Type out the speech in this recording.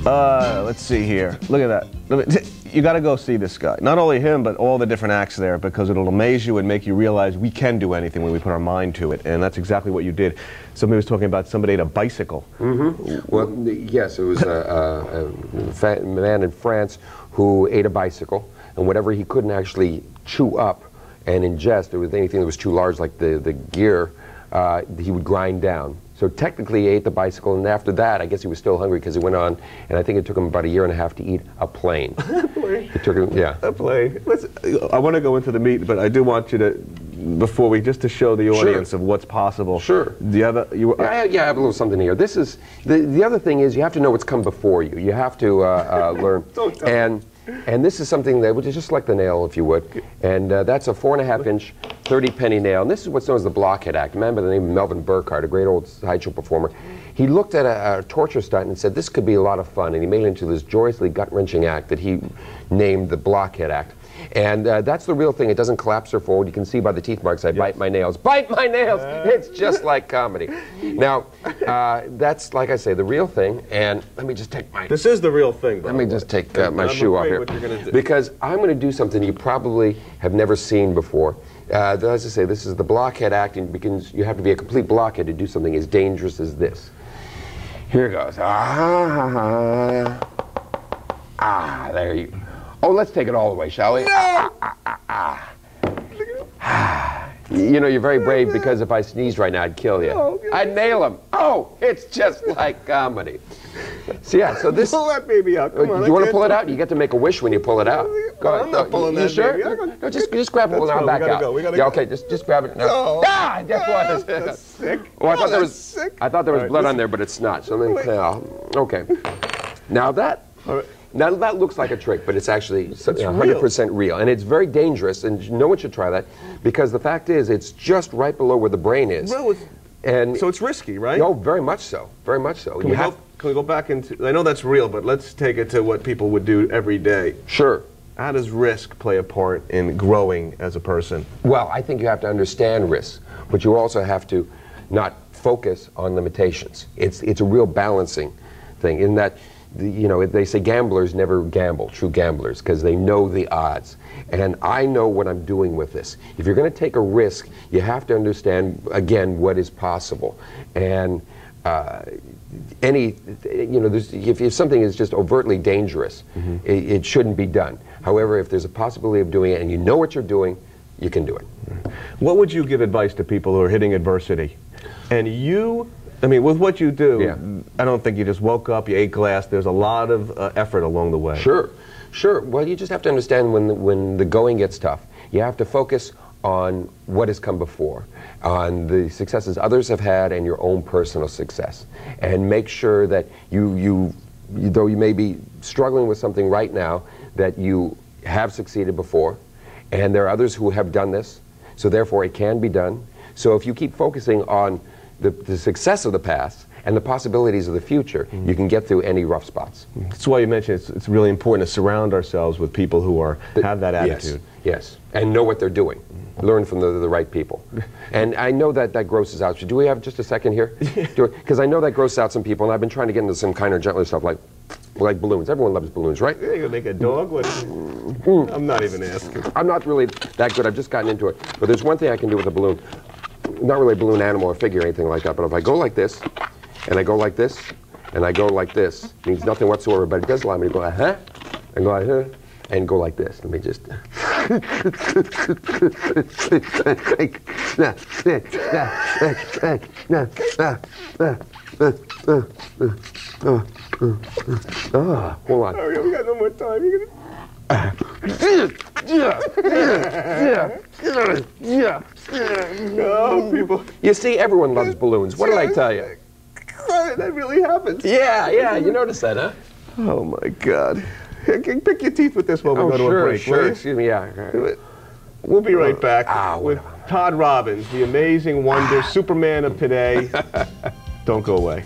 Let's see here. Look at that. You got to go see this guy. Not only him, but all the different acts there, because it'll amaze you and make you realize we can do anything when we put our mind to it. And that's exactly what you did. Somebody was talking about somebody ate a bicycle. Well, yes, it was a man in France who ate a bicycle, and whatever he couldn't actually chew up and ingest, it was anything that was too large, like the gear, he would grind down. So technically he ate the bicycle, and after that, I guess he was still hungry because he went on, and I think it took him about 1.5 years to eat a plane. It took him, yeah. A plane. I want to go into the meat, but I do want you to, before we, just to show the audience of what's possible. Sure. Do you have a... Yeah, I have a little something here. This is, the other thing is you have to know what's come before you. You have to learn. And this is something that, which is just like the nail, if you would. And that's a 4.5-inch 30-penny nail. And this is what's known as the blockhead act. A man by the name of Melvin Burkhardt, a great old sideshow performer. He looked at a torture stunt and said, this could be a lot of fun. And he made it into this joyously gut-wrenching act that he named the blockhead act. And that's the real thing. It doesn't collapse or fold. You can see by the teeth marks, I bite my nails. Bite my nails! It's just like comedy. Now, that's, like I say, the real thing. And let me just take my... This is the real thing, Let me just take my shoe off here. Because I'm going to do something you probably have never seen before. As I say, this is the blockhead acting, because you have to be a complete blockhead to do something as dangerous as this. Here it goes. There you go. Oh, let's take it all the way, shall we? No! You know, you're very brave, because if I sneezed right now, I'd kill you. No, I'd nail him. Oh, it's just like comedy. So yeah, so this... Pull that baby out. Come on, you want to pull it out? You get to make a wish when you pull it out. Go ahead. I'm not pulling that, sure? baby. No, just grab it now and back out. We gotta yeah, go. Okay, just grab it. No. Ah, guess what? That's sick. Oh, I thought there was blood on there, but it's not. So let me okay. Now that... Now that looks like a trick, but it's actually 100% real. And it's very dangerous, and no one should try that, because the fact is, it's just right below where the brain is. Well, and so it's risky, right? Oh, very much so. Very much so. Can we go back into, I know that's real, but let's take it to what people would do every day. Sure. How does risk play a part in growing as a person? Well, I think you have to understand risk, but you also have to not focus on limitations. It's a real balancing thing, in that, you know, they say gamblers never gamble, true gamblers, because they know the odds. And I know what I'm doing with this. If you're going to take a risk, you have to understand, again, what is possible. And if something is just overtly dangerous, it shouldn't be done. However, if there's a possibility of doing it and you know what you're doing, you can do it. What would you give advice to people who are hitting adversity? And I mean, with what you do, I don't think you just woke up, you ate glass. There's a lot of effort along the way. Sure, sure. Well, you just have to understand when the going gets tough, you have to focus on what has come before, on the successes others have had and your own personal success. And make sure that though you may be struggling with something right now, that you have succeeded before, and there are others who have done this, so therefore it can be done. So if you keep focusing on the success of the past and the possibilities of the future, you can get through any rough spots. That's why you mentioned it's really important to surround ourselves with people who have that attitude. Yes, and know what they're doing. Learn from the right people. And I know that grosses out. Do we have just a second here? Because I know that grosses out some people, and I've been trying to get into some kind of gentler stuff like balloons. Everyone loves balloons, right? You're going to make a dog? I'm not even asking. I'm not really that good. I've just gotten into it. But there's one thing I can do with a balloon. Not really a balloon animal or figure or anything like that, but if I go like this, and I go like this, and I go like this, it means nothing whatsoever, but it does allow me to go and go and go like this. Let me just... hold on. Oh, we got no more time. Oh, people. You see, everyone loves balloons. What did I tell you? That really happens. Yeah, you noticed that, huh? Oh, my God. Pick your teeth with this while we go to a break, sure. Excuse me, yeah. We'll be right back with Todd Robbins, the amazing wonder, Superman of today. Don't go away.